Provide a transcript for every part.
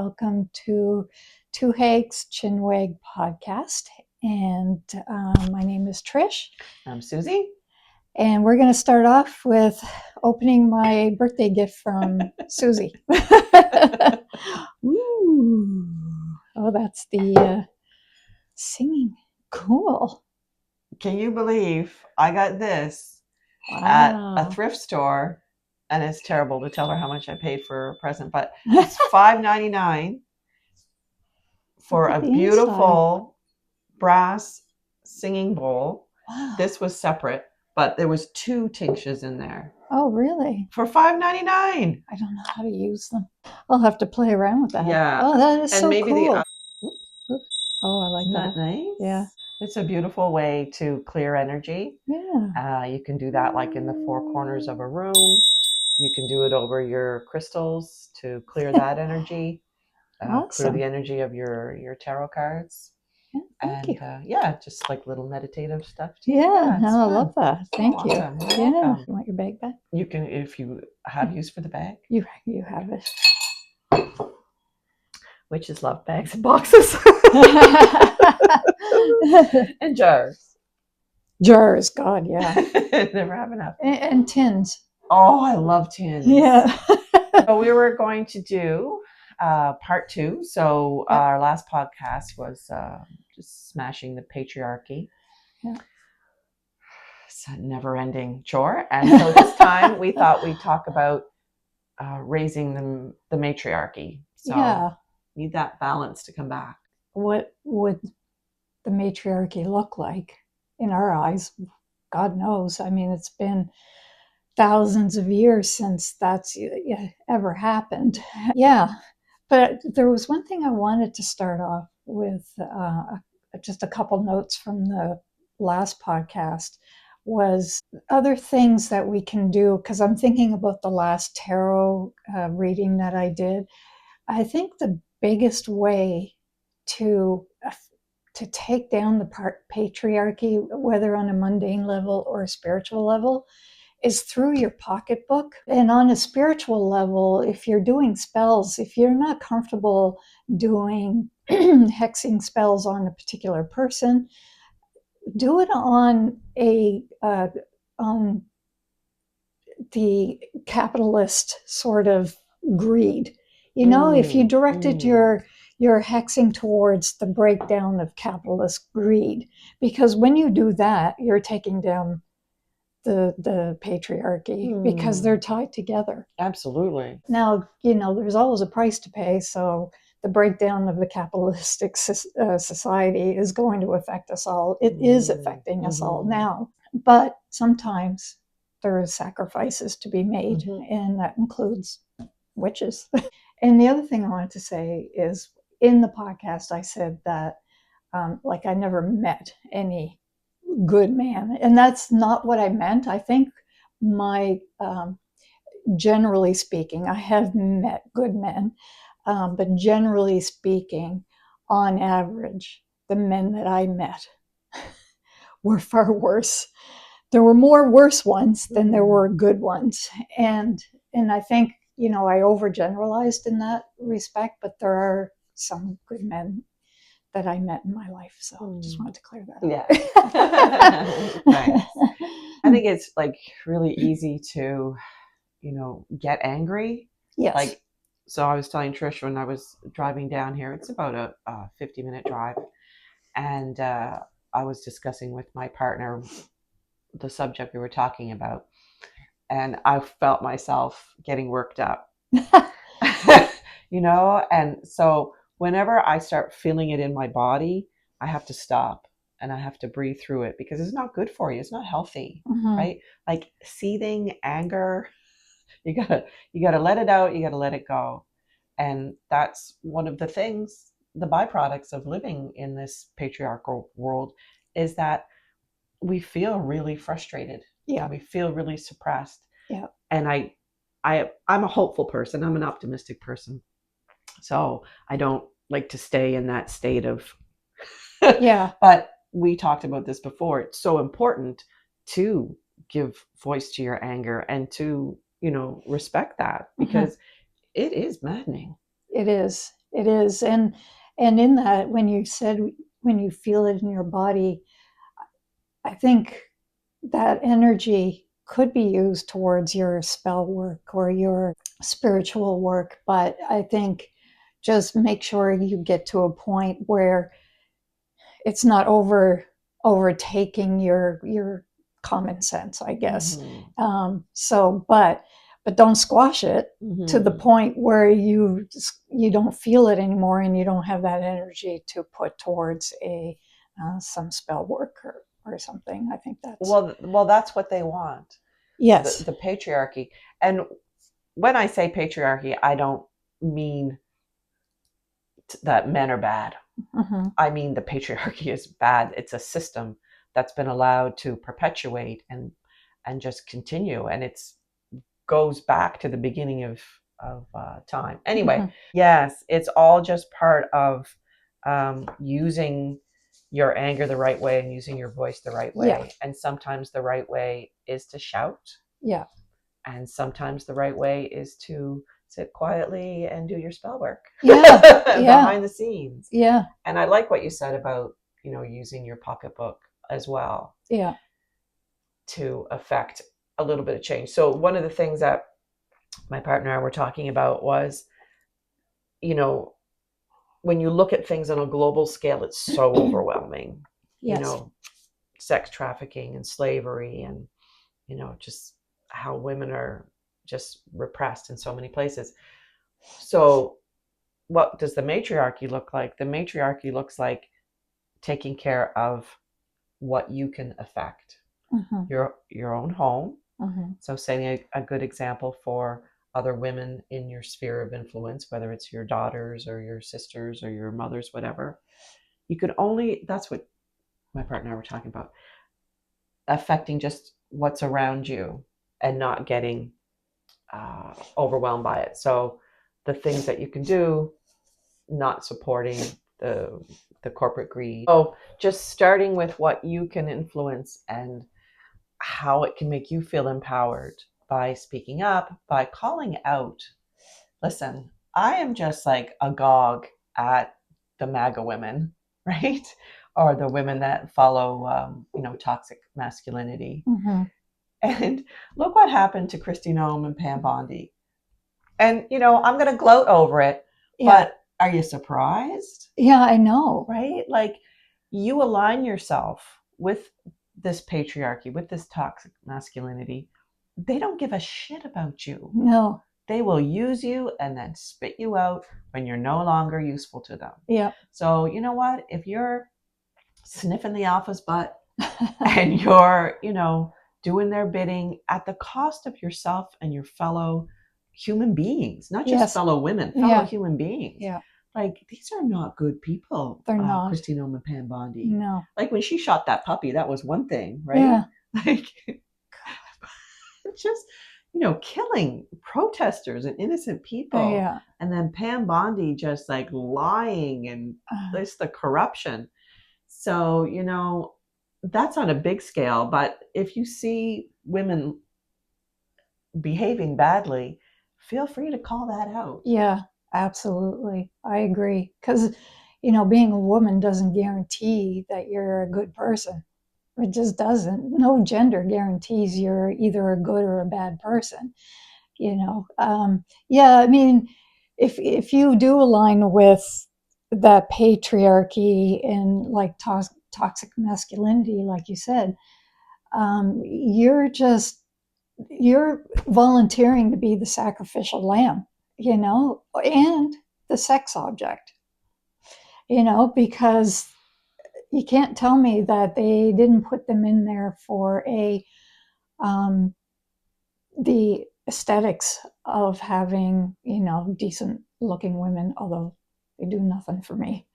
welcome to Two Hags Chinwag podcast. And my name is Trish. I'm Susie. And we're going to start off with opening my birthday gift from Susie. Ooh. Oh, that's the singing. Cool. Can you believe I got this at a thrift store? And it's terrible to tell her how much I paid for a present, but it's $5.99 for a beautiful brass singing bowl. Wow. This was separate, but there was 2 tinctures in there. Oh, really? For $5.99. I don't know how to use them. I'll have to play around with that. Yeah. Oh, that is and so maybe cool. The Oh, I like Isn't that. that nice? Yeah. It's a beautiful way to clear energy. Yeah. You can do that like in the 4 corners of a room. You can do it over your crystals to clear that energy, Awesome. clear the energy of your tarot cards. Yeah, thank you. Just like little meditative stuff. Yeah, no, I love that. Thank you. Awesome. You're Yeah, welcome. you want your bag back? You can, if you have use for the bag. You have it. Witches love bags and boxes. And jars. Jars, God, yeah. Never have enough. And tins. Oh, I love tins. Yeah. So we were going to do part 2. So our last podcast was just smashing the patriarchy. Yeah. It's a never-ending chore. And so this time we thought we'd talk about raising the matriarchy. So need that balance to come back. What would the matriarchy look like in our eyes? God knows. I mean, it's been thousands of years since that's ever happened. Yeah. But there was one thing I wanted to start off with, just a couple notes from the last podcast, was other things that we can do, because I'm thinking about the last tarot reading that I did. I think the biggest way to take down the patriarchy, whether on a mundane level or a spiritual level, is through your pocketbook. And on a spiritual level, if you're doing spells, if you're not comfortable doing hexing spells on a particular person, do it on on the capitalist sort of greed. If you directed your hexing towards the breakdown of capitalist greed, because when you do that, you're taking down the patriarchy, because they're tied together. Absolutely. Now, there's always a price to pay. So the breakdown of the capitalistic society is going to affect us all. It is affecting us all now. But sometimes there are sacrifices to be made, and that includes witches. And the other thing I wanted to say is, in the podcast, I said that I never met any good man, and that's not what I meant. I think generally speaking, I have met good men, but generally speaking, on average, the men that I met were far worse. There were more worse ones than there were good ones, and I think I overgeneralized in that respect, but there are some good men that I met in my life. So I just wanted to clear that up. Yeah. Nice. I think it's really easy to, get angry. Yes. So I was telling Trish when I was driving down here, it's about a 50-minute drive. And I was discussing with my partner the subject we were talking about. And I felt myself getting worked up, and so whenever I start feeling it in my body, I have to stop and I have to breathe through it, because it's not good for you. It's not healthy, right? Like seething anger, you gotta let it out. You gotta let it go. And that's one of the things, the byproducts of living in this patriarchal world, is that we feel really frustrated. Yeah. We feel really suppressed. Yeah. And I'm a hopeful person. I'm an optimistic person. So I don't like to stay in that state of, yeah. But we talked about this before. It's so important to give voice to your anger and to, respect that, because it is maddening. It is. It is. And in that, when you said when you feel it in your body, I think that energy could be used towards your spell work or your spiritual work. But I think just make sure you get to a point where it's not overtaking your common sense, I guess. So, but don't squash it to the point where you don't feel it anymore, and you don't have that energy to put towards a some spell work or something. I think that's well, that's what they want. yes, The patriarchy. And when I say patriarchy, I don't mean that men are bad. I mean the patriarchy is bad. It's a system that's been allowed to perpetuate and just continue, and it's goes back to the beginning of time. Anyway, yes, it's all just part of using your anger the right way and using your voice the right way. Yeah. And sometimes the right way is to shout. Yeah. And sometimes the right way is to sit quietly and do your spell work. Yeah. Behind the scenes. Yeah. And I like what you said about, using your pocketbook as well. Yeah. To affect a little bit of change. So one of the things that my partner and I were talking about was, when you look at things on a global scale, it's so overwhelming. Yes. Sex trafficking and slavery and, just how women are just repressed in so many places. So what does the matriarchy look like? The matriarchy looks like taking care of what you can affect. Your own home. So setting a good example for other women in your sphere of influence, whether it's your daughters or your sisters or your mothers, whatever. That's what my partner and I were talking about, affecting just what's around you and not getting overwhelmed by it. So the things that you can do, not supporting the corporate greed. So just starting with what you can influence and how it can make you feel empowered by speaking up, by calling out. Listen, I am just like agog at the MAGA women, right? Or the women that follow, toxic masculinity. And look what happened to Kristi Noem and Pam Bondi. And, I'm going to gloat over it, but are you surprised? Yeah, I know. Right? Like, you align yourself with this patriarchy, with this toxic masculinity. They don't give a shit about you. No. They will use you and then spit you out when you're no longer useful to them. Yeah. So you know what? If you're sniffing the alpha's butt and you're, doing their bidding at the cost of yourself and your fellow human beings, not just fellow women, fellow human beings. Yeah. Like, these are not good people. They're not. Kristi Noem and Pam Bondi. No. Like, when she shot that puppy, that was one thing, right? Yeah. Like, just, killing protesters and innocent people. Yeah. And then Pam Bondi just like lying and there's the corruption. So, that's on a big scale. But if you see women behaving badly, feel free to call that out. Yeah, absolutely. I agree. Because, being a woman doesn't guarantee that you're a good person. It just doesn't. No gender guarantees you're either a good or a bad person. Yeah, I mean, if you do align with that patriarchy and like toxic masculinity, like you said, you're volunteering to be the sacrificial lamb, and the sex object, because you can't tell me that they didn't put them in there for the aesthetics of having, decent looking women, although they do nothing for me.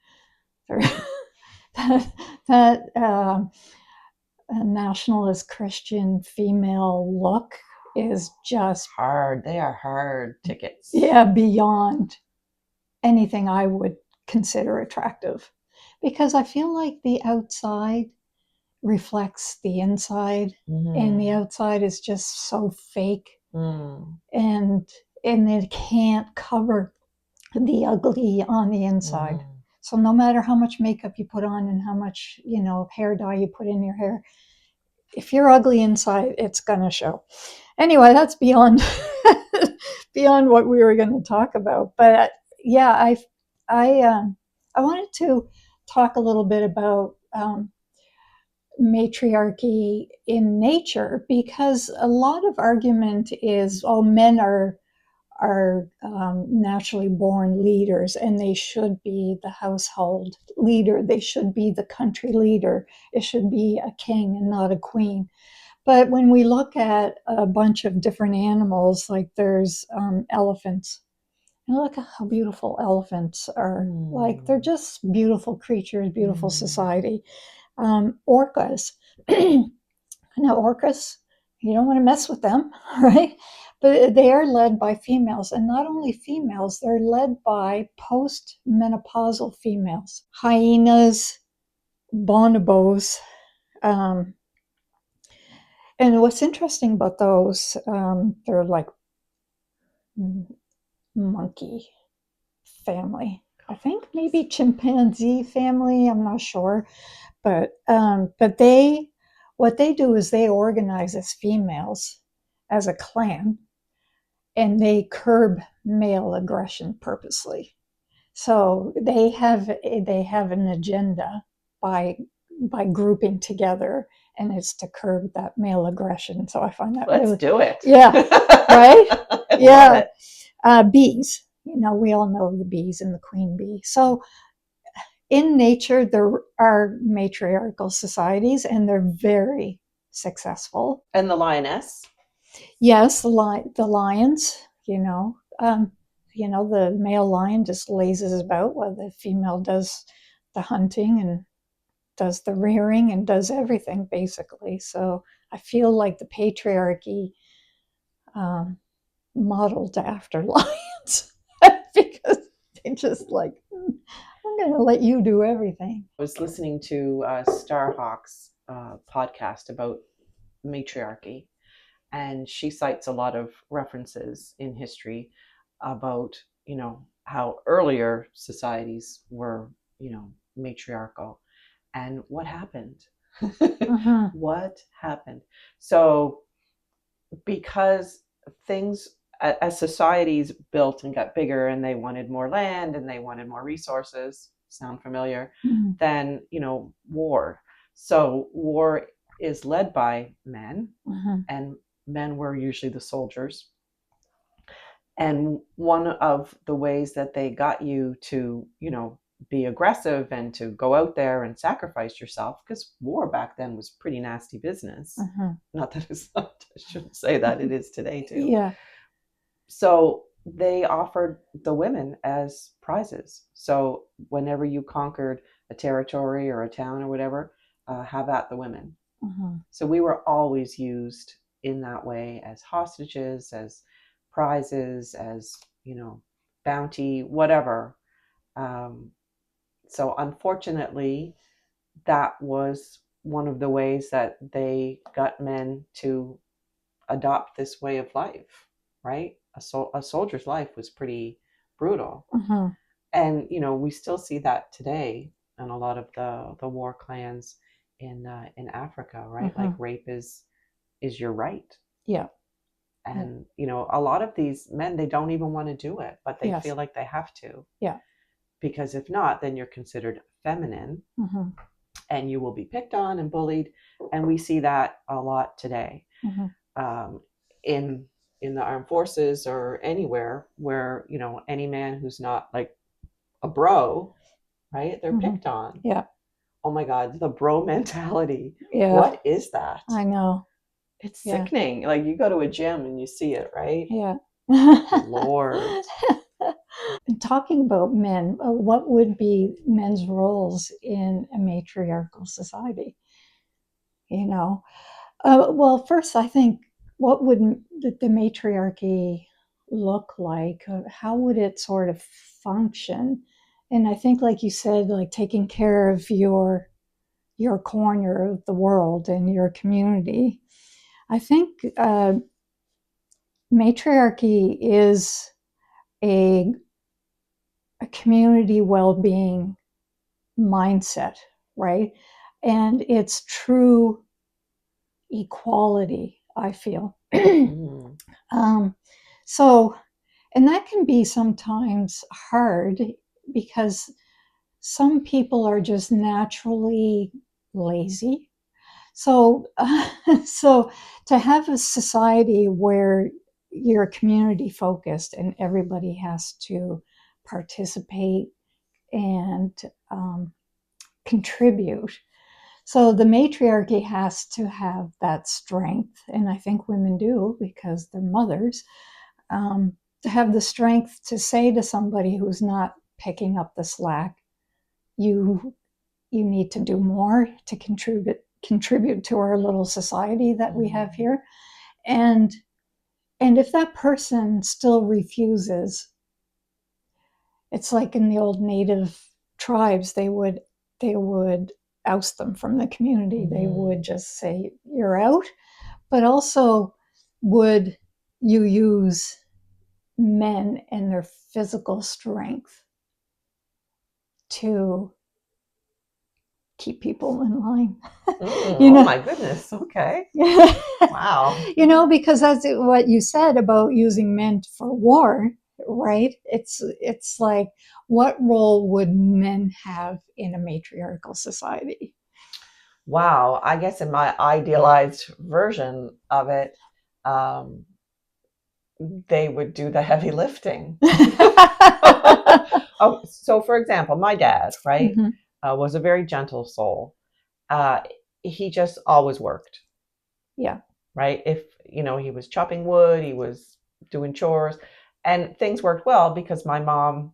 that a nationalist Christian female look is just hard. They are hard tickets. Yeah, beyond anything I would consider attractive, because I feel like the outside reflects the inside, and the outside is just so fake, and it can't cover the ugly on the inside. Mm. So no matter how much makeup you put on and how much, hair dye you put in your hair, if you're ugly inside, it's gonna show. Anyway, that's beyond beyond what we were going to talk about. But yeah, I wanted to talk a little bit about matriarchy in nature, because a lot of argument is, oh, men are naturally born leaders and they should be the household leader. They should be the country leader. It should be a king and not a queen. But when we look at a bunch of different animals, like there's elephants, and look at how beautiful elephants are. Like they're Mm. just beautiful creatures, beautiful Mm. society. Orcas. Now, orcas, you don't want to mess with them, right? But they are led by females, and not only females, they're led by post-menopausal females. Hyenas, bonobos, um, and what's interesting about those, they're like monkey family. I think maybe chimpanzee family. I'm not sure, but they, what they do is they organize as females as a clan, and they curb male aggression purposely. So they have an agenda by by grouping together, and it's to curb that male aggression. So I find that Let's really, do it. yeah, right, I love yeah. it. Bees, we all know the bees and the queen bee. So in nature, there are matriarchal societies, and they're very successful. And the lioness. Yes, the lions, the male lion just lazes about while the female does the hunting and does the rearing and does everything basically. So I feel like the patriarchy um, modeled after lions because they just like, I'm going to let you do everything. I was listening to Starhawk's podcast about matriarchy, and she cites a lot of references in history about, how earlier societies were, matriarchal, and what happened. Uh-huh. What happened? So because things, as societies built and got bigger and they wanted more land and they wanted more resources, sound familiar, Mm. then war. So war is led by men, Uh-huh. and men were usually the soldiers. And one of the ways that they got you to be aggressive and to go out there and sacrifice yourself, because war back then was pretty nasty business. Uh-huh. Not that it's not, I shouldn't say that, it is today too. Yeah. So they offered the women as prizes. So whenever you conquered a territory or a town or whatever, have at the women. Uh-huh. So we were always used in that way as hostages, as prizes, as, bounty, whatever. Um, so unfortunately, that was one of the ways that they got men to adopt this way of life, right? A soldier's life was pretty brutal. Uh-huh. And, we still see that today in a lot of the war clans in Africa, right? Uh-huh. Like rape is your right. Yeah. Yeah. And, a lot of these men, they don't even want to do it, but they Yes. feel like they have to. Yeah. Because if not, then you're considered feminine, Uh-huh. and you will be picked on and bullied. And we see that a lot today. Uh-huh. Um, in in the armed forces or anywhere where, any man who's not like a bro, right? They're Uh-huh. picked on. Yeah. Oh my God, the bro mentality. Yeah. What is that? I know. It's Yeah. sickening. Like you go to a gym and you see it, right? Yeah. Lord. Talking about men, what would be men's roles in a matriarchal society? You know, well, first, I think, what would the matriarchy look like? How would it sort of function? And I think, like you said, like taking care of your corner of the world and your community. I think matriarchy is a community well-being mindset, right? And it's true equality, I feel. Mm. um, so, and that can be sometimes hard because some people are just naturally lazy. So, so to have a society where you're community focused and everybody has to participate and um, contribute. So the matriarchy has to have that strength, and I think women do because they're mothers, to have the strength to say to somebody who's not picking up the slack, you you need to do more to contribute to our little society that we have here. And if that person still refuses, it's like in the old native tribes, they would oust them from the community. They would just say you're out. But also, would you use men and their physical strength to keep people in line? Oh my goodness. Okay. Wow. Because that's what you said about using men for war, right? It's like, what role would men have in a matriarchal society? Wow. I guess in my idealized version of it, um, they would do the heavy lifting. Oh, so for example, my dad, right, Mm-hmm. was a very gentle soul. Uh, he just always worked, Yeah. right? If, he was chopping wood, he was doing chores, and things worked well because my mom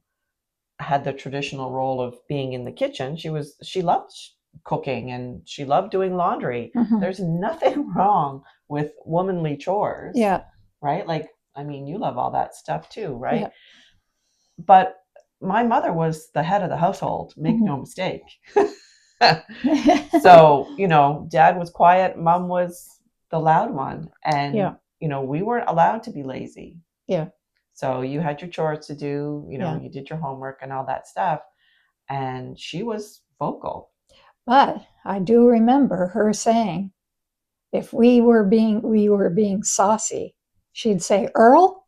had the traditional role of being in the kitchen. She loved cooking and she loved doing laundry. Mm-hmm. There's nothing wrong with womanly chores, Yeah. right? Like, I mean, you love all that stuff too, right? Yeah. But my mother was the head of the household, make no mistake. So, dad was quiet, mom was the loud one. And, Yeah. we weren't allowed to be lazy. Yeah. So you had your chores to do, Yeah. you did your homework and all that stuff. And she was vocal. But I do remember her saying, if we were being saucy, she'd say, "Earl,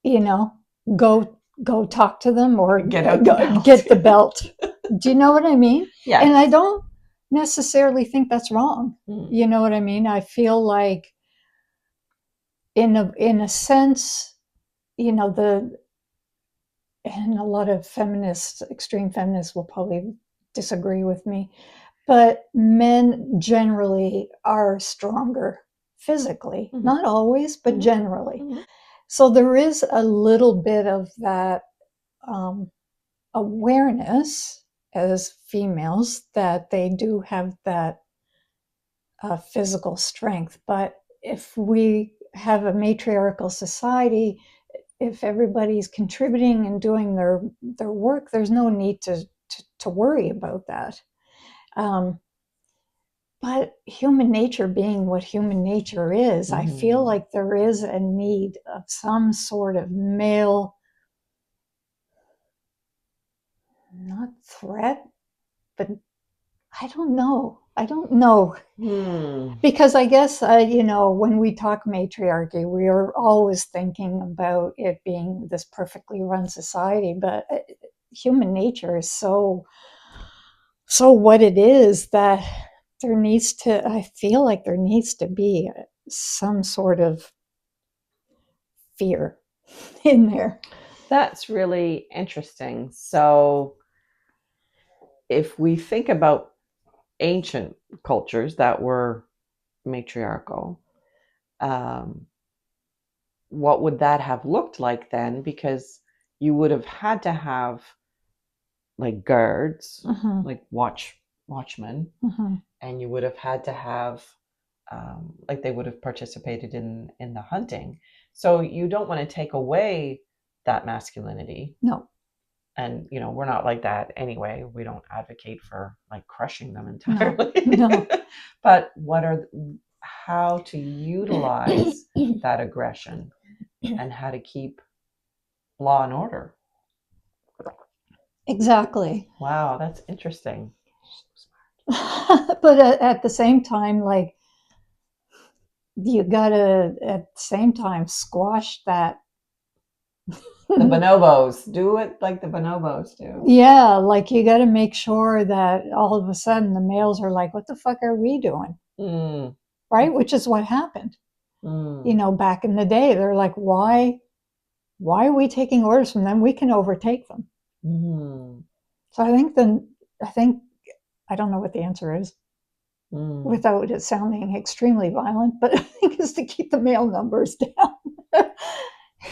you know, go talk to them or Get out the belt. get the belt." Do you know what I mean? Yeah. And I don't necessarily think that's wrong. Mm. You know what I mean? I feel like in a sense, the and a lot of extreme feminists will probably disagree with me, but men generally are stronger physically. Mhm. Not always, but Mhm. generally. Mhm. So there is a little bit of that um, awareness as females that they do have that physical strength. But if we have a matriarchal society, if everybody's contributing and doing their work, there's no need to worry about that. Um, but human nature being what human nature is, I feel like there is a need of some sort of male, not threat, but I don't know. I don't know. Because I guess, when we talk matriarchy, we are always thinking about it being this perfectly run society, but human nature is so what it is that I feel like there needs to be some sort of fear in there. That's really interesting. So, if we think about ancient cultures that were matriarchal, um, what would that have looked like then? Because you would have had to have like guards, like watchmen, and you would have had to have like they would have participated in the hunting. So you don't want to take away that masculinity. No. And we're not like that anyway. We don't advocate for like crushing them entirely. No. But how to utilize that aggression and how to keep law and order. Exactly. Wow, that's interesting. But at the same time, like, you gotta at the same time squash that. The bonobos do it like the bonobos do. Yeah, like you gotta make sure that all of a sudden the males are like, what the fuck are we doing? Mm, Right? Which is what happened. mm, Back in the day, they're like, why are we taking orders from them? We can overtake them. mm, So I think I don't know what the answer is mm. without it sounding extremely violent, but I think it's to keep the male numbers down.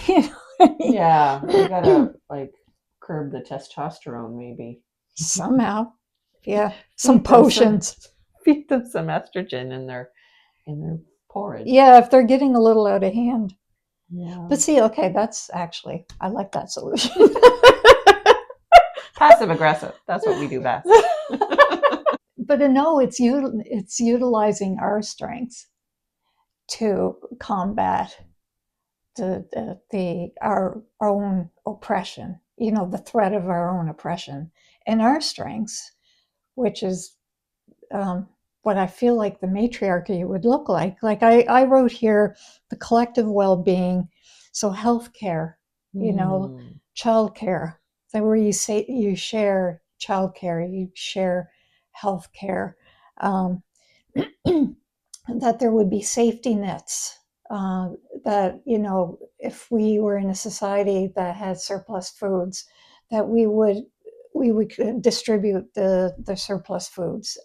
you know what I Yeah, we gotta mean? like curb the testosterone, maybe. Somehow, yeah, some Feed them some, potions. feed them some estrogen in their porridge. Yeah, if they're getting a little out of hand. Yeah, But see, okay, that's actually I like that solution. passive aggressive. That's what we do best. But no, it's utilizing our strengths to combat our own oppression. The threat of our own oppression and our strengths, which is um, what I feel like the matriarchy would look like. Like I wrote here, the collective well-being, so healthcare, Mm, childcare, so where you say you share childcare, you share healthcare, um, that there would be safety nets. Uh, that if we were in a society that had surplus foods, that we would distribute the surplus foods.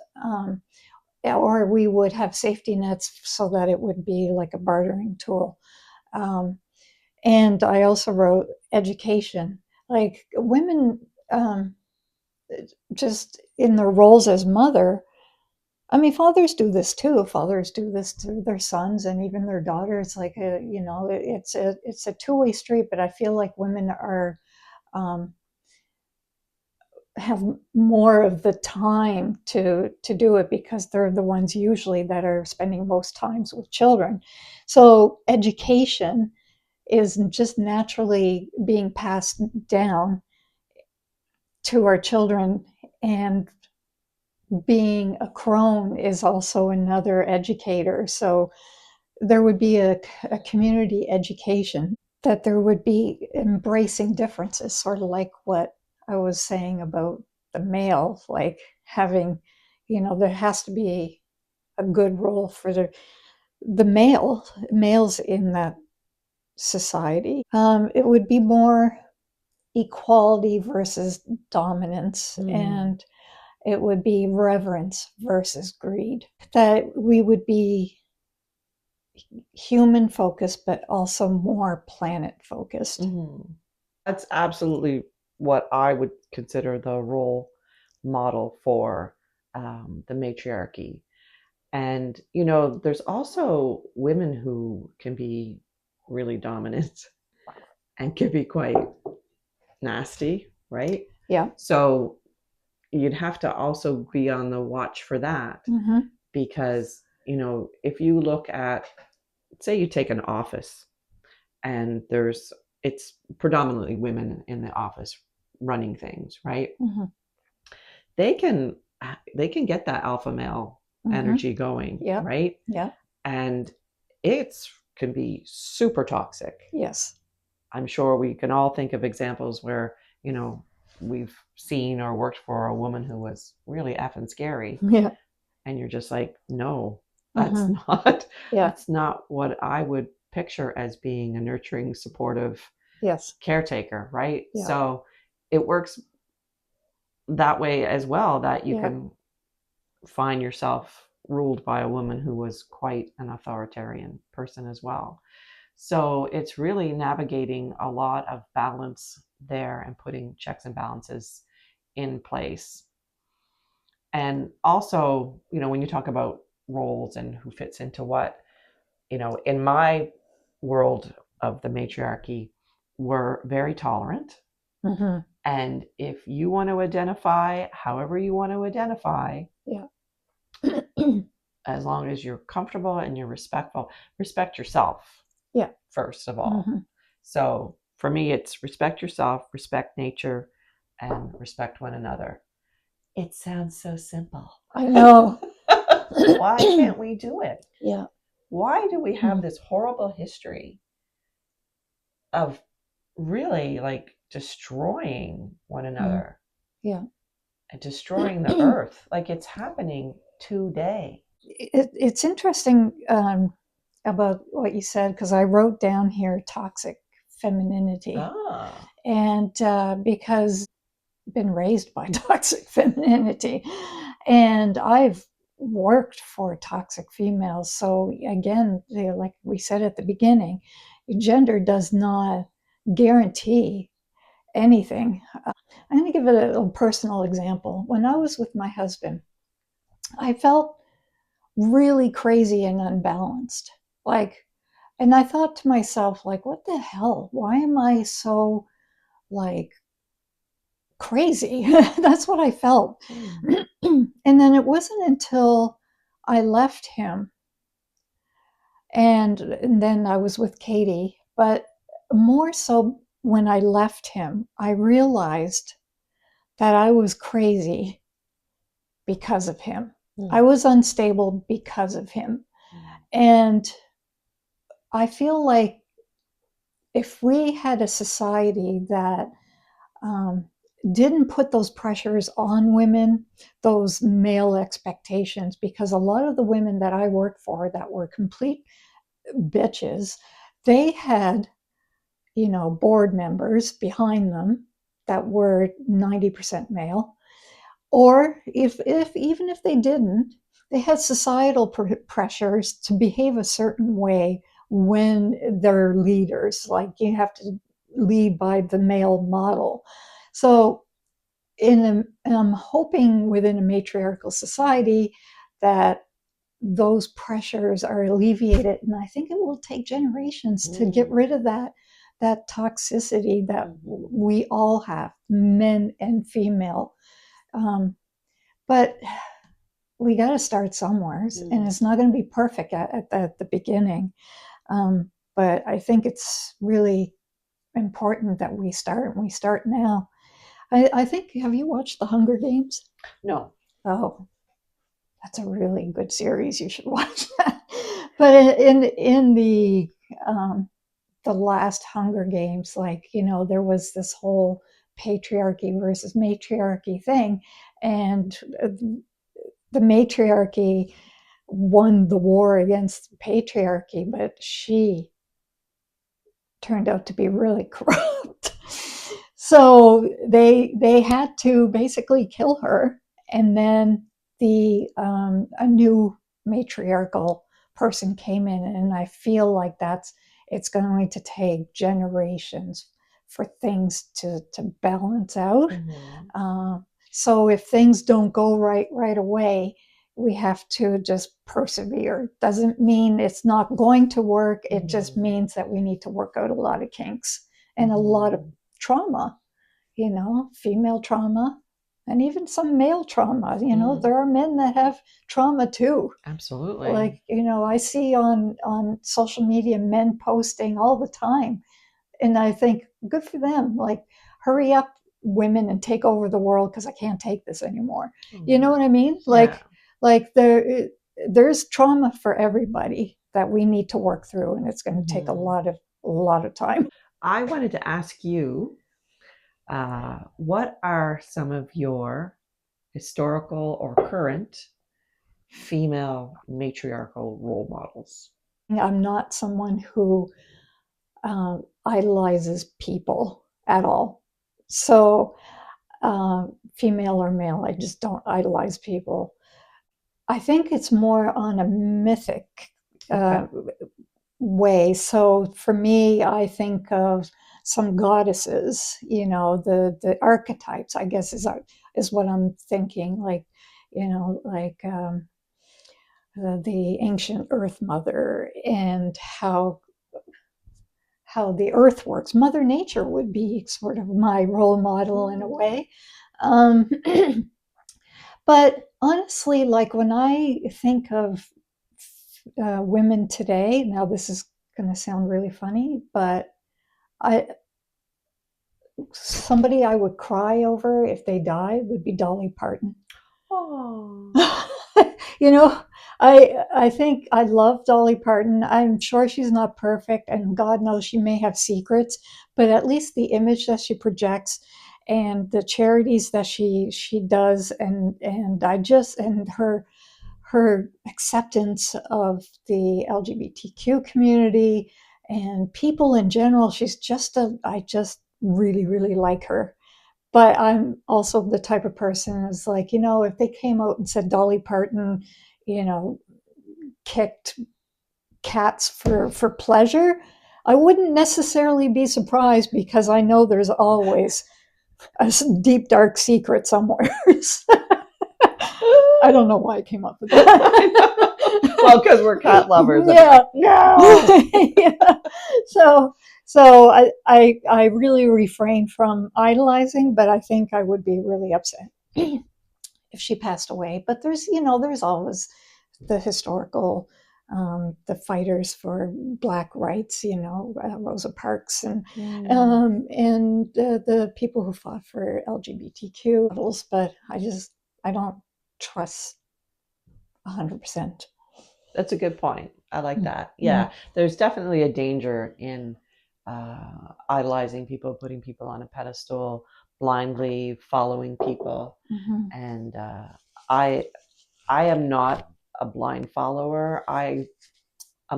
Or we would have safety nets so that it would be like a bartering tool. Um, and I also wrote education, like women, um, just in their roles as mother. I mean, fathers do this too. Fathers do this to their sons and even their daughters. Like, it's a two-way street. But I feel like women um, have more of the time to do it because they're the ones usually that are spending most times with children. So education is just naturally being passed down to our children, and being a crone is also another educator. So there would be a community education, that there would be embracing differences, sort of like what I was saying about the male, like having, there has to be a good role for the males in that society. It would be more equality versus dominance, mm, and it would be reverence versus greed. That we would be human focused, but also more planet focused. mm. That's absolutely what I would consider the role model for the matriarchy. And, there's also women who can be really dominant and can be quite nasty, right? Yeah. So you'd have to also be on the watch for that Mm-hmm. because, if you look at, say, you take an office and it's predominantly women in the office running things, right? Mm-hmm. They can they can get that alpha male Mm-hmm. energy going, Yeah. right? Yeah. And it's can be super toxic. Yes. I'm sure we can all think of examples where, we've seen or worked for a woman who was really effing scary. Yeah. And you're just like, no, that's Mm-hmm. not Yeah. that's not what I would picture as being a nurturing, supportive Yes. caretaker, right? Yeah. So it works that way as well, that you Yeah. can find yourself ruled by a woman who was quite an authoritarian person as well. So it's really navigating a lot of balance there and putting checks and balances in place. And also, when you talk about roles and who fits into what, in my world of the matriarchy, we're very tolerant. Mm-hmm. And if you want to identify however you want to identify, Yeah. as long as you're comfortable and you're respectful, respect yourself, Yeah. first of all. Mm-hmm. So for me, it's respect yourself, respect nature, and respect one another. It sounds so simple. I know. Why can't we do it? Yeah. Why do we have this horrible history of really like destroying one another Yeah. and destroying the earth? Like it's happening today. It's interesting about what you said, because I wrote down here toxic femininity. Ah. And because I've been raised by toxic femininity, and I've worked for toxic females. So again, like we said at the beginning, gender does not guarantee anything. I'm going to give it a personal example. When I was with my husband, I felt really crazy and unbalanced. Like, and I thought to myself, like, what the hell? Why am I so like crazy? That's what I felt. And then it wasn't until I left him and then I was with Katie, but more so when I left him, I realized that I was crazy because of him. I was unstable because of him. And I feel like if we had a society that um, didn't put those pressures on women, those male expectations, because a lot of the women that I worked for that were complete bitches, they had, board members behind them that were 90% male. Or if even if they didn't, they had societal pressures to behave a certain way when they're leaders. Like you have to lead by the male model. So I'm hoping within a matriarchal society that those pressures are alleviated, and I think it will take generations to get rid of that toxicity that we all have, men and female. But we got to start somewhere, and it's not going to be perfect at the beginning. But I think it's really important that we start, and we start now. I think, have you watched The Hunger Games? No. Oh, that's a really good series. You should watch that. But in the last Hunger Games, like there was this whole patriarchy versus matriarchy thing, and the matriarchy won the war against patriarchy, but she turned out to be really corrupt. So they had to basically kill her, and then a new matriarchal person came in, and I feel like it's going to take generations for things to balance out. So if things don't go right away, we have to just persevere. Doesn't mean it's not going to work. It just means that we need to work out a lot of kinks and a lot of trauma, female trauma, and even some male trauma. There are men that have trauma too. Absolutely. Like, I see on social media men posting all the time, and I think good for them. Like, hurry up, women, and take over the world, because I can't take this anymore. You know what I mean? Like there's trauma for everybody that we need to work through, and it's going to take a lot of time. I wanted to ask you, what are some of your historical or current female matriarchal role models? I'm not someone who idolizes people at all. So, female or male, I just don't idolize people. I think it's more on a mythic way. So for me, I think of some goddesses, the archetypes, I guess is what I'm thinking. Like, like the ancient Earth Mother, and how the earth works. Mother Nature would be sort of my role model in a way. Um, but honestly, like when I think of women today, now this is going to sound really funny, but I somebody I would cry over if they died would be Dolly Parton. Oh. You know, I think I love Dolly Parton. I'm sure she's not perfect, and God knows she may have secrets, but at least the image that she projects and the charities that she does, and I just and her acceptance of the LGBTQ community and people in general. She's just I just really like her. But I'm also the type of person who's like, if they came out and said Dolly Parton, you know, kicked cats for pleasure, I wouldn't necessarily be surprised because I know there's always a deep dark secret somewhere. I don't know why I came up with that. Well, because we're cat lovers. Yeah. Like, no. Yeah. So I really refrain from idolizing, but I think I would be really upset if she passed away. But there's always the historical, the fighters for Black rights, Rosa Parks and the people who fought for LGBTQ models. But I don't trust 100%. That's a good point. I like that. Mm-hmm. Yeah, there's definitely a danger in idolizing people, putting people on a pedestal, blindly following people. Mm-hmm. And I I am not a blind follower. I'm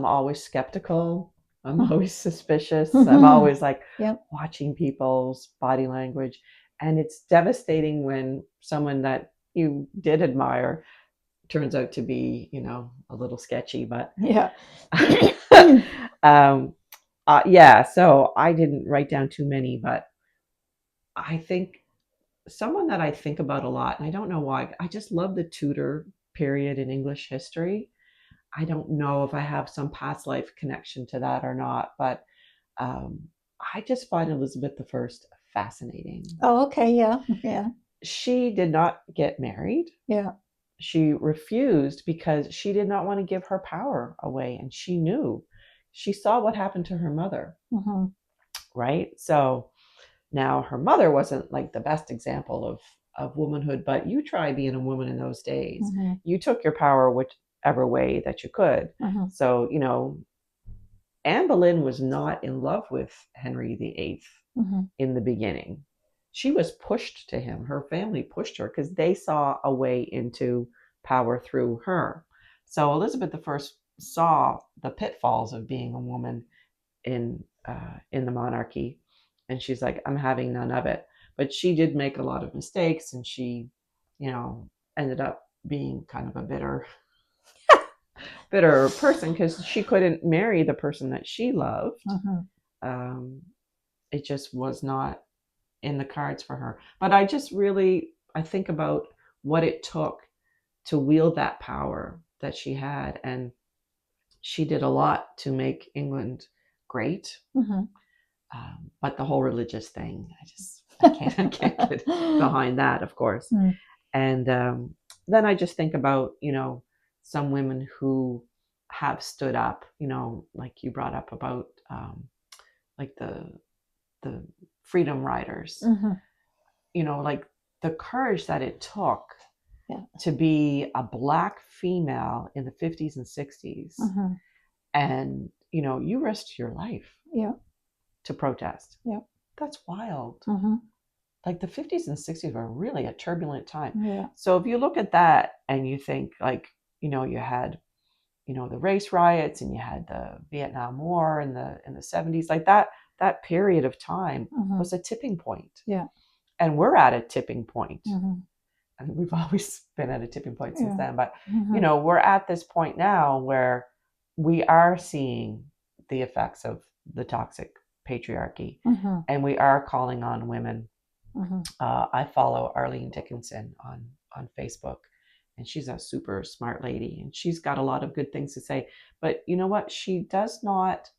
always skeptical. I'm always suspicious. I'm always like Yep. watching people's body language. And it's devastating when someone that you did admire turns out to be, a little sketchy. But Yeah. um, yeah, so I didn't write down too many, but I think someone that I think about a lot, and I don't know why, I just love the Tudor period in English history. I don't know if I have some past life connection to that or not, but um, I just find Elizabeth I fascinating. Oh, okay. Yeah. Yeah. She did not get married. Yeah. She refused because she did not want to give her power away. And she saw what happened to her mother, Mm-hmm. right? So now her mother wasn't like the best example of womanhood, but you try being a woman in those days. Mm-hmm. You took your power whichever way that you could. Mm-hmm. So, Anne Boleyn was not in love with Henry VIII Mm-hmm. in the beginning. She was pushed to him. Her family pushed her because they saw a way into power through her. So Elizabeth I saw the pitfalls of being a woman in the monarchy, and she's like, I'm having none of it. But she did make a lot of mistakes, and she, ended up being kind of a bitter person because she couldn't marry the person that she loved. Mm-hmm. Um, it just was not in the cards for her. But I think about what it took to wield that power that she had, and she did a lot to make England great. Mm-hmm. But the whole religious thing, I can't get behind that, of course. Mm. And then I just think about, some women who have stood up, like you brought up about like the freedom riders, Mm-hmm. like the courage that it took Yeah. to be a Black female in the 50s and 60s. Mm-hmm. And, you risked your life Yeah. to protest. Yeah. That's wild. Mm-hmm. Like the 50s and 60s were really a turbulent time. Yeah. So if you look at that and you think like, you had, the race riots, and you had the Vietnam War in the 70s, like that period of time Mm-hmm. was a tipping point. Yeah. And we're at a tipping point. Mm-hmm. I think we've always been at a tipping point since Yeah. then. But, Mm-hmm. we're at this point now where we are seeing the effects of the toxic patriarchy, Mm-hmm. and we are calling on women. Mm-hmm. I follow Arlene Dickinson on Facebook, and she's a super smart lady, and she's got a lot of good things to say. But you know what? She does not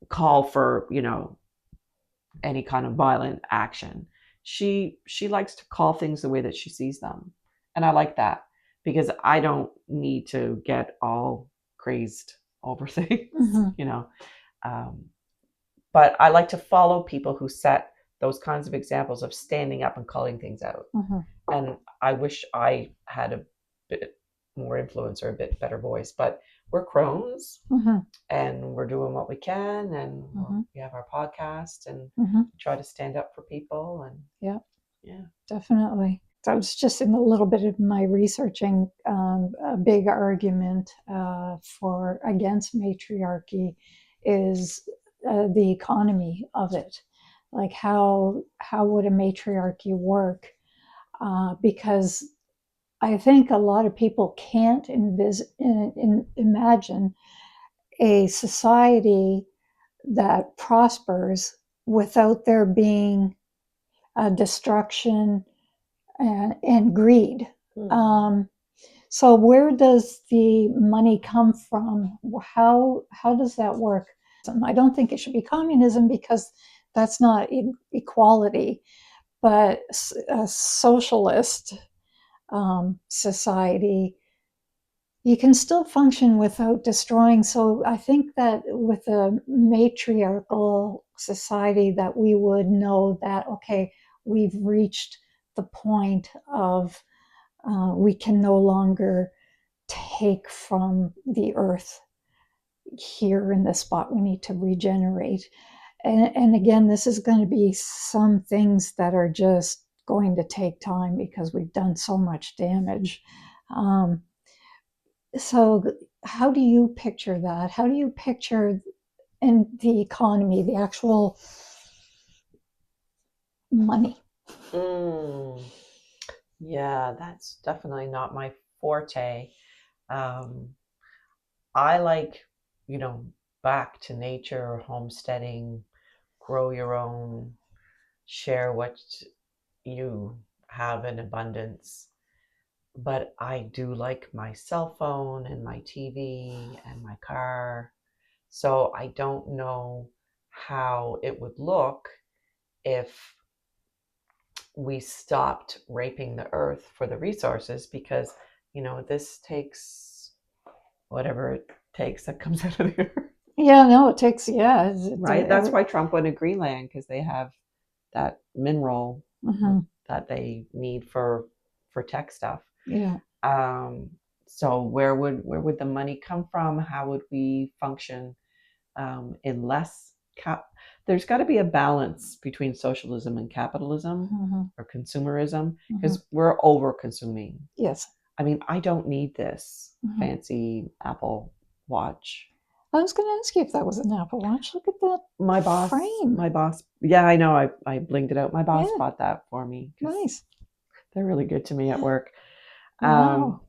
call for any kind of violent action. She likes to call things the way that she sees them, and I like that because I don't need to get all crazed over things. Mm-hmm. Um, But I like to follow people who set those kinds of examples of standing up and calling things out. Mm-hmm. And I wish I had a bit more influence or a bit better voice, but we're crones, Mm-hmm. and we're doing what we can, and Mm-hmm. we have our podcast and Mm-hmm. try to stand up for people. And Yeah, yeah. definitely. So I was just in a little bit of my researching. A big argument for against matriarchy is the economy of it. Like how would a matriarchy work? Because I think a lot of people can't imagine a society that prospers without there being destruction and greed. Um, so where does the money come from? How does that work? I don't think it should be communism because that's not equality, but a socialist society, you can still function without destroying. So I think that with a matriarchal society, that we would know that, okay, we've reached the point of we can no longer take from the earth here in this spot. We need to regenerate. And again, this is going to be some things that are just going to take time because we've done so much damage. Um, so, how do you picture that? How do you picture in the economy, the actual money? Mm, yeah, that's definitely not my forte. Um, I like, you know, back to nature, homesteading, grow your own, share what you have in abundance. But I do like my cell phone and my TV and my car. So I don't know how it would look if we stopped raping the earth for the resources, because, this takes whatever it takes that comes out of the earth. Yeah, no, it takes, yeah. Right? That's why Trump went to Greenland, because they have that mineral Mm-hmm. that they need for tech stuff. Yeah. Um, so where would the money come from? How would we function in less there's got to be a balance between socialism and capitalism, Mm-hmm. or consumerism, Mm-hmm. because we're over consuming. Yes. I mean, I don't need this Mm-hmm. fancy Apple Watch. I was going to ask you if that was an Apple Watch. Look at that My boss, frame. yeah, I know. I blinged it out. My boss Yeah. bought that for me. Nice. They're really good to me at work. Wow.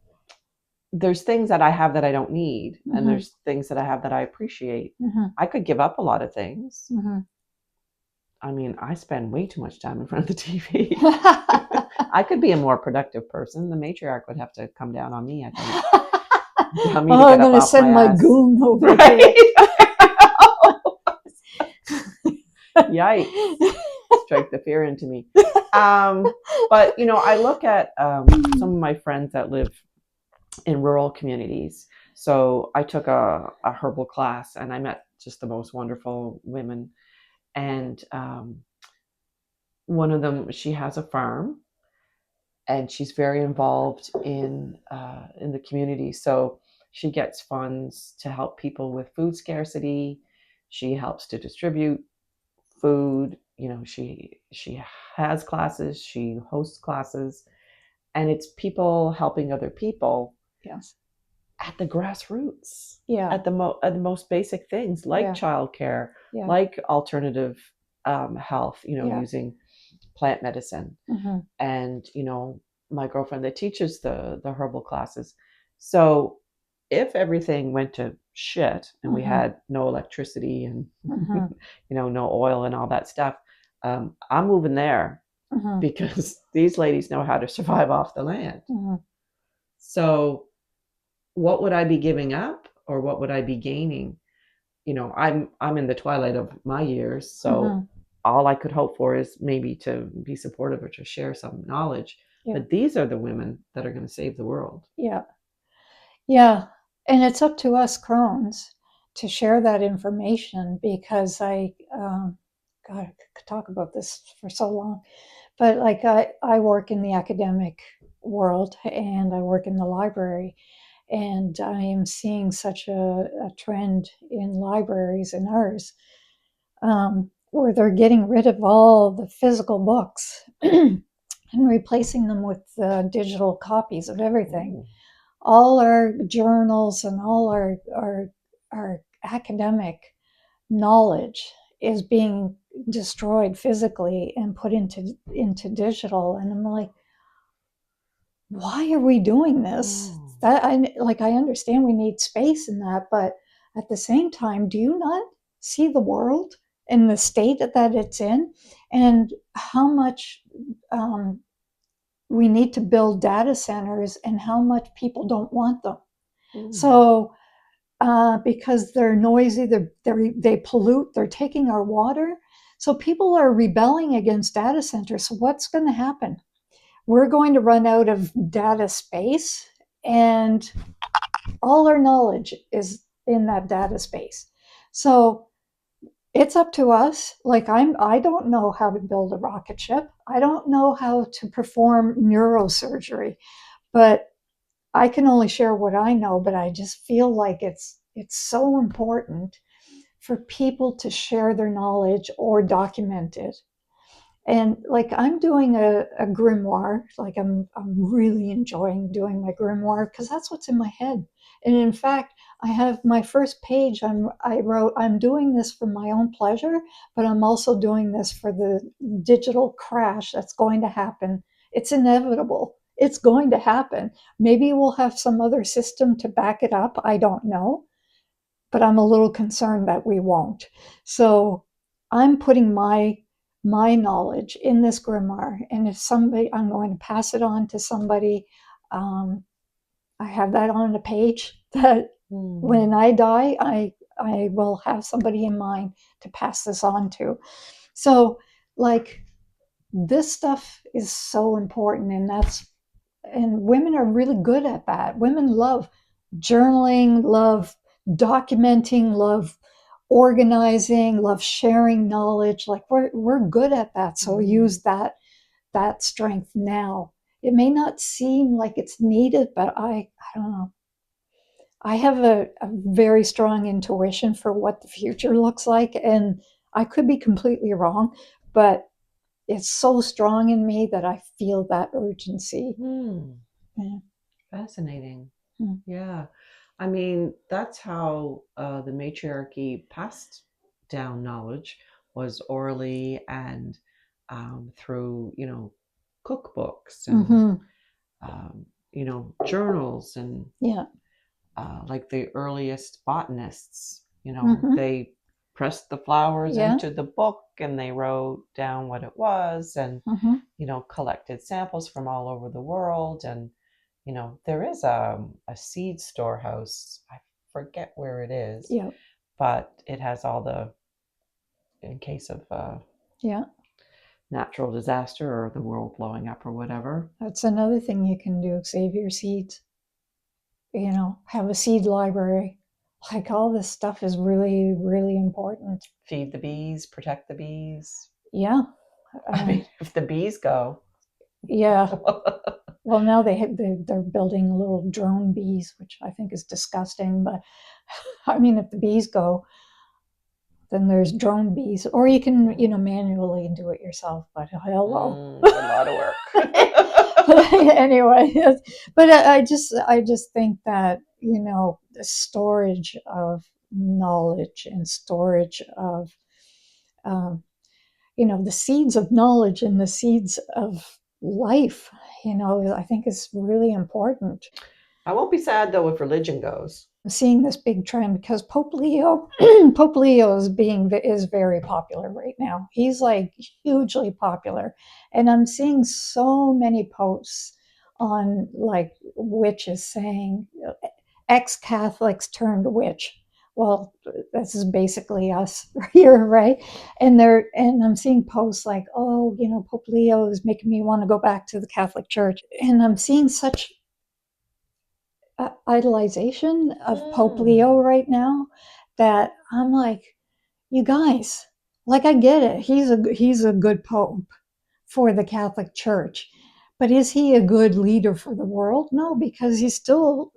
There's things that I have that I don't need, and Mm-hmm. there's things that I have that I appreciate. Mm-hmm. I could give up a lot of things. Mm-hmm. I mean, I spend way too much time in front of the TV. I could be a more productive person. The matriarch would have to come down on me, I think. Tell me to I'm get up going to off send my my ass. goon over Right? to Yikes. Strike the fear into me. But, I look at some of my friends that live in rural communities. So I took a herbal class, and I met just the most wonderful women. And one of them, she has a farm, and she's very involved in the community. So she gets funds to help people with food scarcity. She helps to distribute food. She has classes. She hosts classes, and it's people helping other people. Yes. At the grassroots. Yeah. At the most basic things, like childcare, like alternative health. Using plant medicine. Mm-hmm. And my girlfriend that teaches the herbal classes. So if everything went to shit and we had no electricity and no oil and all that stuff, I'm moving there, because these ladies know how to survive off the land. So what would I be giving up, or what would I be gaining? I'm in the twilight of my years, so all I could hope for is maybe to be supportive or to share some knowledge. Yeah. But these are the women that are going to save the world. Yeah. Yeah. And it's up to us crones to share that information because God, I could talk about this for so long. But like I work in the academic world and I work in the library, and I am seeing such a trend in libraries and ours, where they're getting rid of all the physical books and replacing them with digital copies of everything. Ooh. All our journals and all our academic knowledge is being destroyed physically and put into digital. And I'm like, why are we doing this? Mm. That I understand we need space in that, but at the same time, do you not see the world and the state that it's in, and how much we need to build data centers and how much people don't want them? Mm. So because they're noisy, they pollute, they're taking our water. So people are rebelling against data centers. So what's going to happen? We're going to run out of data space, and all our knowledge is in that data space. So it's up to us. Like I don't know how to build a rocket ship. I don't know how to perform neurosurgery, but I can only share what I know. But I just feel like it's so important for people to share their knowledge or document it. And like I'm doing a grimoire, like I'm really enjoying doing my grimoire because that's what's in my head. And in fact, I have my first page. I wrote, I'm doing this for my own pleasure, but I'm also doing this for the digital crash that's going to happen. It's inevitable. It's going to happen. Maybe we'll have some other system to back it up. I don't know, but I'm a little concerned that we won't. So I'm putting my knowledge in this grimoire, and if somebody, I'm going to pass it on to somebody. Um, I have that on a page that when I die, I will have somebody in mind to pass this on to. So like this stuff is so important, and women are really good at that. Women love journaling, love documenting, love organizing, love sharing knowledge. Like we're good at that. So use that strength now. It may not seem like it's needed, but I don't know. I have a very strong intuition for what the future looks like, and I could be completely wrong, but it's so strong in me that I feel that urgency. Mm. Yeah. Fascinating. Mm. Yeah. I mean, that's how the matriarchy passed down knowledge, was orally and through, cookbooks and, Mm-hmm. journals and Yeah. like the earliest botanists, Mm-hmm. they pressed the flowers Yeah. into the book and they wrote down what it was and, Mm-hmm. collected samples from all over the world. And, there is a seed storehouse. I forget where it is, Yeah. but it has all in case of Yeah. natural disaster or the world blowing up or whatever. That's another thing you can do. Save your seeds. Have a seed library. Like all this stuff is really, really important. Feed the bees, protect the bees. Yeah. I mean, if the bees go. Yeah. Well, now they're building little drone bees, which I think is disgusting. But I mean, if the bees go, then there's drone bees, or you can manually do it yourself. But hello. It's a lot of work. Anyway, but I just think that the storage of knowledge and storage of um, the seeds of knowledge and the seeds of life, I think is really important. I won't be sad though if religion goes. I'm seeing this big trend because Pope Leo, Pope Leo is very popular right now. He's like hugely popular, and I'm seeing so many posts on like witches saying ex-Catholics turned witch. Well, this is basically us here, right? And I'm seeing posts like, oh, Pope Leo is making me want to go back to the Catholic Church, and I'm seeing such idolization of Pope Mm. Leo right now that I'm like, you guys, like I get it. He's a good pope for the Catholic Church, but is he a good leader for the world? No, because he's still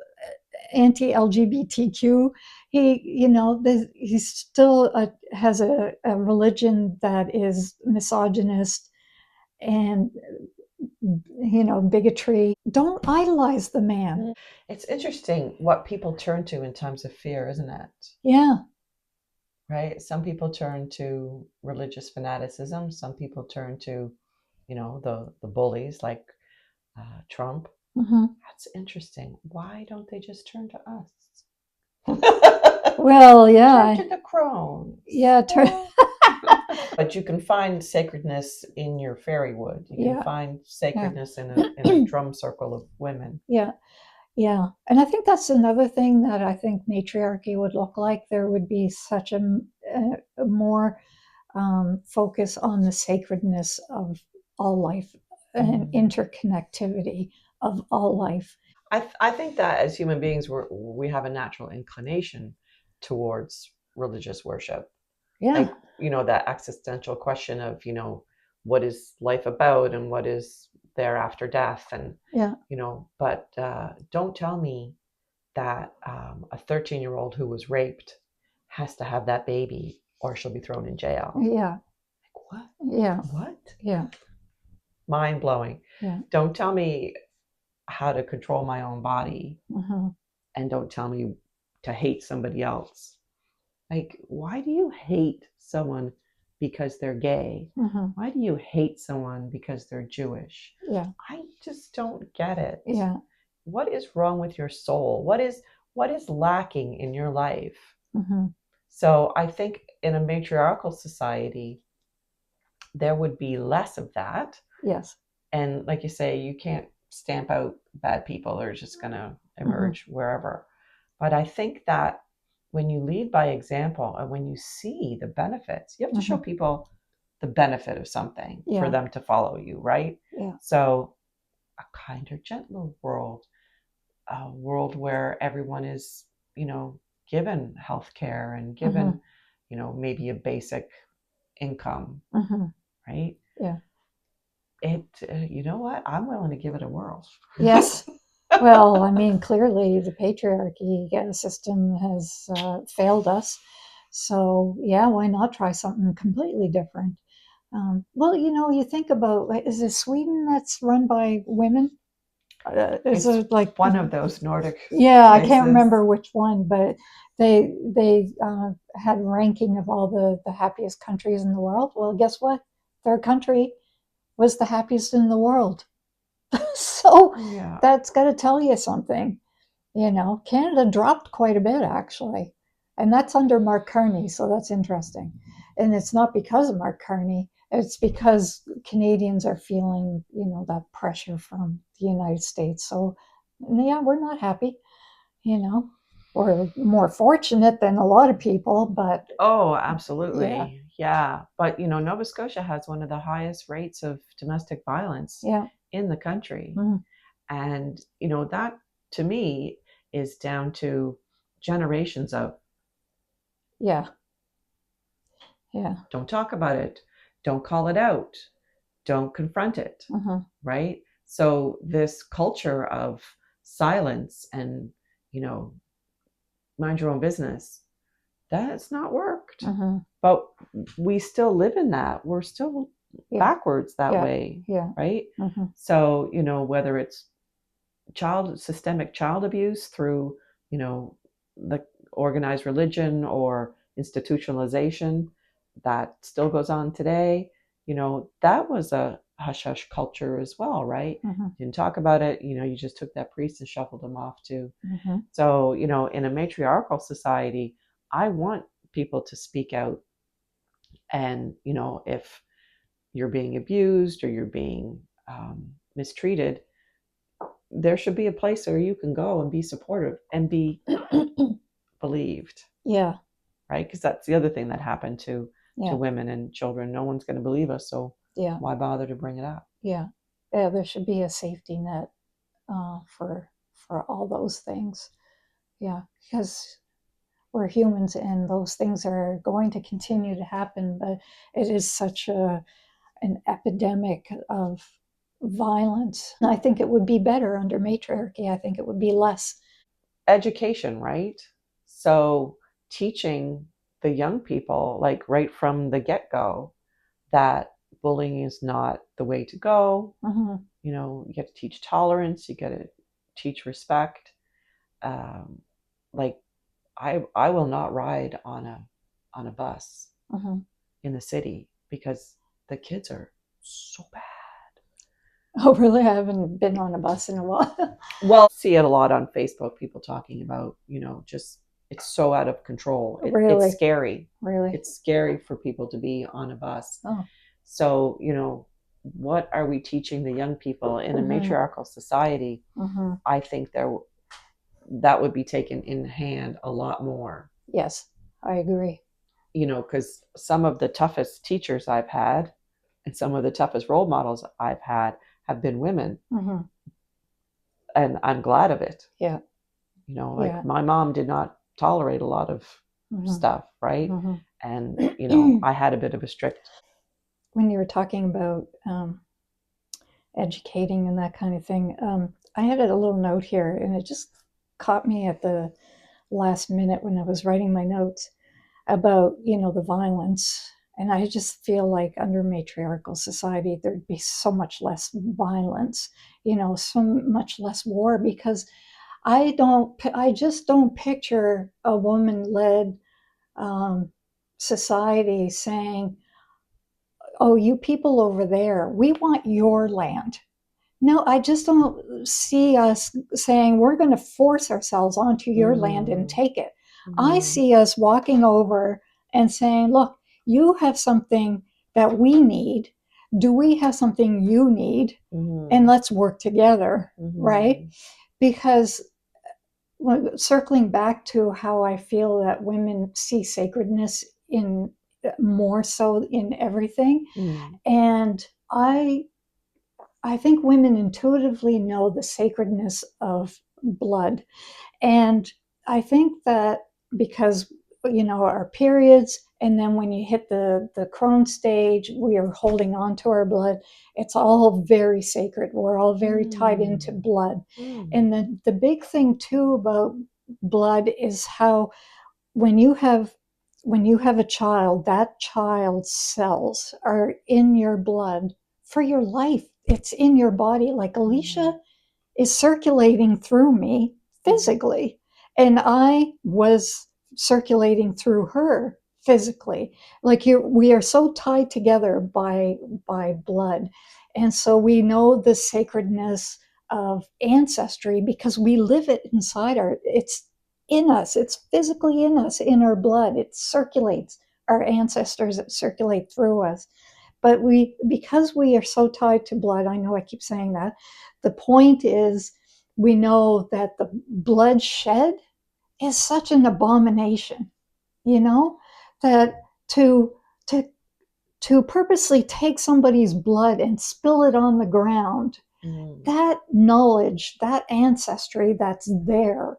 anti-LGBTQ. He still has a religion that is misogynist and bigotry. Don't idolize the man. It's interesting what people turn to in times of fear, isn't it? Yeah. Right? Some people turn to religious fanaticism. Some people turn to, the bullies like Trump. Mm-hmm. That's interesting. Why don't they just turn to us? Well, Turn yeah. to the crones. Yeah. But you can find sacredness in your fairy wood. You can Yeah. find Yeah. sacredness in a drum circle of women. Yeah. Yeah. And I think that's another thing that I think matriarchy would look like. There would be such a more focus on the sacredness of all life and interconnectivity of all life. I think that as human beings, we have a natural inclination towards religious worship. Yeah. Like, that existential question of, what is life about and what is there after death? And, Yeah. But don't tell me that a 13-year-old who was raped has to have that baby or she'll be thrown in jail. Yeah. Like, what? Yeah. What? Yeah. Mind blowing. Yeah. Don't tell me how to control my own body, Mm-hmm. and don't tell me to hate somebody else. Like, why do you hate someone because they're gay? Mm-hmm. Why do you hate someone because they're Jewish? Yeah. I just don't get it. Yeah. What is wrong with your soul? What is lacking in your life? Mm-hmm. So I think in a matriarchal society, there would be less of that. Yes. And like you say, you can't stamp out bad people. They're just going to emerge wherever. But I think that when you lead by example and when you see the benefits, you have to show people the benefit of something for them to follow you, right? Yeah. So a kinder, gentler world, a world where everyone is, given health care and given, maybe a basic income, right? Yeah. You know what? I'm willing to give it a whirl. Yes. Well, I mean, clearly the patriarchy system has failed us. So, yeah, why not try something completely different? Well, you think about, is it Sweden that's run by women? Is It's it like, one of those Nordic yeah, I can't places. remember which one, but they had a ranking of all the happiest countries in the world. Well, guess what? Their country was the happiest in the world. So Yeah. that's got to tell you something. Canada dropped quite a bit actually, and that's under Mark Carney, so that's interesting. And it's not because of Mark Carney; it's because Canadians are feeling, that pressure from the United States. So, yeah, we're not happy. You know, we're more fortunate than a lot of people, but Oh, yeah, absolutely. Yeah. But, Nova Scotia has one of the highest rates of domestic violence yeah, in the country. mm, And, that to me is down to generations of yeah, yeah, don't talk about it, don't call it out, don't confront it, right? So this culture of silence and, you know, mind your own business, that's not worked. But we still live in that. We're still yeah, backwards that yeah, way, yeah, right? So, whether it's systemic child abuse through, the organized religion or institutionalization that still goes on today, that was a hush hush culture as well, right? Didn't talk about it, you just took that priest and shuffled him off too. So, in a matriarchal society, I want people to speak out. And, if you're being abused or you're being mistreated, there should be a place where you can go and be supportive and be believed, yeah, right? Because that's the other thing that happened to yeah, women and children. No one's going to believe us, so yeah, why bother to bring it up? yeah, yeah. There should be a safety net for all those things. Yeah, because we're humans, and those things are going to continue to happen. But it is such an epidemic of violence. I think it would be better under matriarchy. I think it would be less. Education, right? So teaching the young people, like right from the get-go, that bullying is not the way to go. Mm-hmm. You know, you have to teach tolerance, you got to teach respect. Like I will not ride on a bus Mm-hmm. in the city because the kids are so bad. Oh, really? I haven't been on a bus in a while. Well, see it a lot on Facebook, people talking about, you know, just it's so out of control. It's Really? scary. Really? It's scary for people to be on a bus. Oh. So, you know, what are we teaching the young people in a Mm-hmm. matriarchal society? Mm-hmm. I think that would be taken in hand a lot more. Yes, I agree. You know, because some of the toughest teachers I've had and some of the toughest role models I've had have been women. Mm-hmm. And I'm glad of it. Yeah. You know, like Yeah. my mom did not tolerate a lot of Mm-hmm. stuff, right? Mm-hmm. And, you know, I had a bit of a strict. When you were talking about educating and that kind of thing, I had a little note here, and it just caught me at the last minute when I was writing my notes about, the violence. And I just feel like under matriarchal society, there'd be so much less violence, so much less war, because I just don't picture a woman-led society saying, "Oh, you people over there, we want your land." No, I just don't see us saying we're going to force ourselves onto your land and take it. I see us walking over and saying, "Look, you have something that we need. Do we have something you need? And let's work together," right? Because circling back to how I feel that women see sacredness in more so in everything, and I think women intuitively know the sacredness of blood. And I think that because, our periods, and then when you hit the crone stage, we are holding on to our blood. It's all very sacred. We're all very tied into blood. And the big thing too about blood is how when you have a child, that child's cells are in your blood for your life. It's in your body. Like Alicia is circulating through me physically, and I was circulating through her physically. Like we are so tied together by blood, and so we know the sacredness of ancestry because we live it inside it's in us. It's physically in us, in our blood. It circulates. Our ancestors circulate through us. But because we are so tied to blood, I know I keep saying that, the point is we know that the bloodshed is such an abomination, that to to to purposely take somebody's blood and spill it on the ground, that knowledge, that ancestry that's there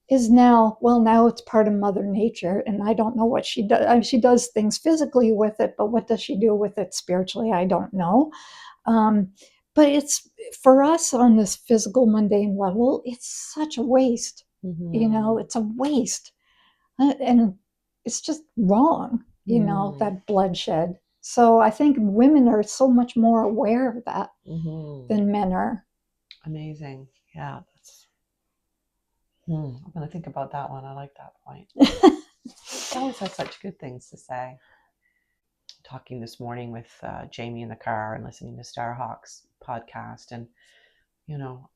is now it's part of Mother Nature, and I don't know what she does. I mean, she does things physically with it, but what does she do with it spiritually? I don't know. Um, but it's for us on this physical, mundane level, it's such a waste. It's a waste, and it's just wrong. That bloodshed. So I think women are so much more aware of that than men are. Amazing. Yeah, I'm going to think about that one. I like that point. She always has such good things to say. Talking this morning with Jamie in the car and listening to Starhawk's podcast, and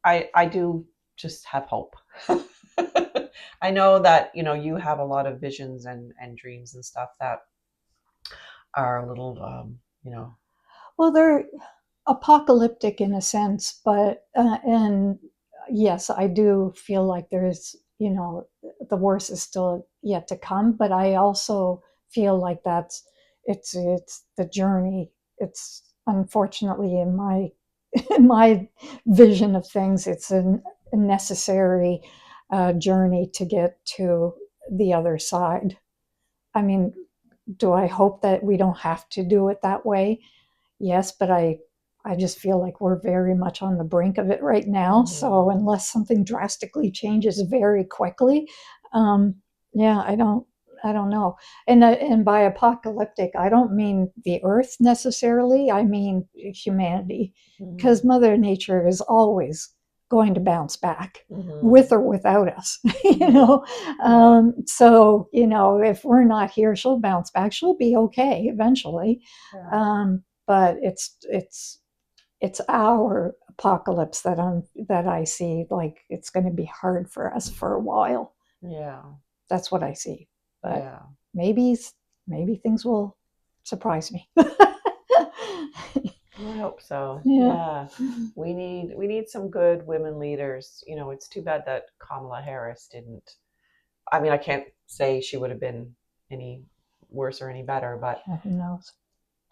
I do just have hope. I know that you have a lot of visions and dreams and stuff that are a little Well, they're apocalyptic in a sense, but and yes, I do feel like there's the worst is still yet to come, but I also feel like it's the journey. It's unfortunately in my in my vision of things, it's a necessary journey to get to the other side. I mean, do I hope that we don't have to do it that way? Yes, but I just feel like we're very much on the brink of it right now. So Mm-hmm. unless something drastically changes very quickly, um, yeah, I don't know. And by apocalyptic, I don't mean the Earth necessarily. I mean humanity, because Mm-hmm. Mother Nature is always going to bounce back, Mm-hmm. with or without us. You Mm-hmm. know, Yeah. so if we're not here, she'll bounce back. She'll be okay eventually. Yeah. But it's our apocalypse that I see, like it's going to be hard for us for a while. Yeah. That's what I see. But Yeah. maybe maybe things will surprise me. I hope so. Yeah. Yeah. We need some good women leaders. It's too bad that Kamala Harris didn't. I mean, I can't say she would have been any worse or any better, but Yeah, who knows?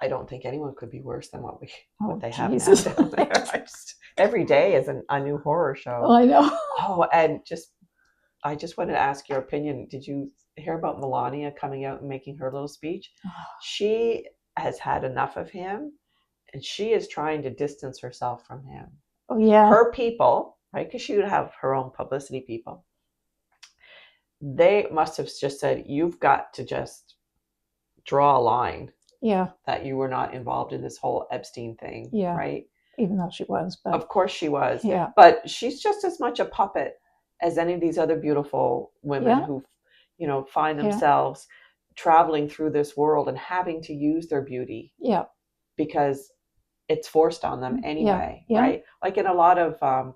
I don't think anyone could be worse than what Oh they have now Jesus. down there. Every day is a new horror show. I know. Oh, and I just wanted to ask your opinion. Did you hear about Melania coming out and making her little speech? She has had enough of him, and she is trying to distance herself from him. Oh yeah. Her people, right? Because she would have her own publicity people. They must have just said, "You've got to just draw a line Yeah. that you were not involved in this whole Epstein thing," Yeah. right? Even though she was, but Of course she was, yeah. but she's just as much a puppet as any of these other beautiful women Yeah. who, find Yeah. themselves traveling through this world and having to use their beauty Yeah. because it's forced on them Yeah. anyway, Yeah. right? Like in a lot of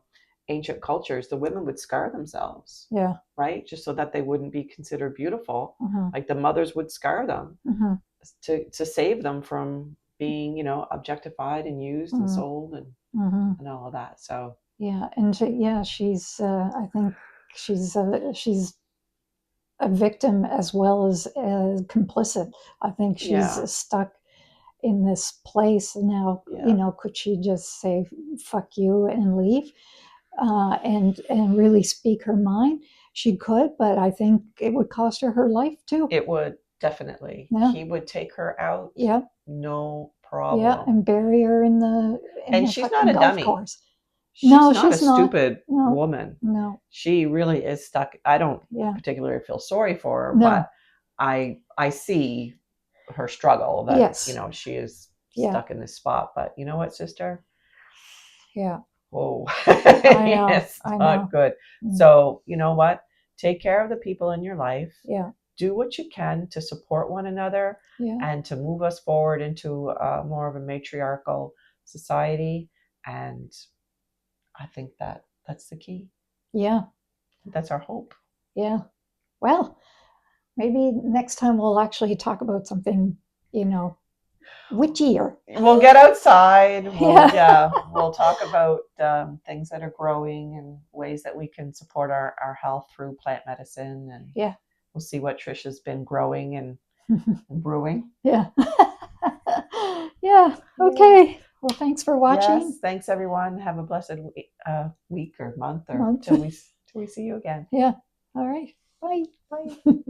ancient cultures, the women would scar themselves, Yeah. right? Just so that they wouldn't be considered beautiful. Mm-hmm. Like the mothers would scar them Mm-hmm. to save them from being, objectified and used and sold Mm-hmm. and all of that. So Yeah, and she's. I think she's a victim as well as complicit. I think she's yeah, stuck in this place now. yeah, Could she just say "fuck you" and leave, and really speak her mind? She could, but I think it would cost her her life too. it would definitely. Yeah, He would take her out, yeah, no yeah, problem. and bury her in And the she's not fucking a golf dummy. course. She's No, not a she's not. stupid No, woman. no, She really is stuck. I don't yeah, particularly feel sorry for her, but no, I see her struggle that, yes, she is yeah, stuck in this spot. But you know what, sister? yeah. Whoa, I know, it's I not know. good. Mm, So, you know what? Take care of the people in your life. yeah, Do what you can to support one another yeah, and to move us forward into more of a matriarchal society. And I think that's the key. yeah, That's our hope. yeah. Well, maybe next time we'll actually talk about something, you know, witchier. We'll get outside. We'll Yeah, yeah, we'll talk about things that are growing and ways that we can support our health through plant medicine, and yeah, we'll see what Trisha's been growing and brewing. yeah, yeah. Yeah. Okay. Well, thanks for watching. Yes. Thanks, everyone. Have a blessed week or month or Month. till we see you again. Yeah. All right. Bye. Bye.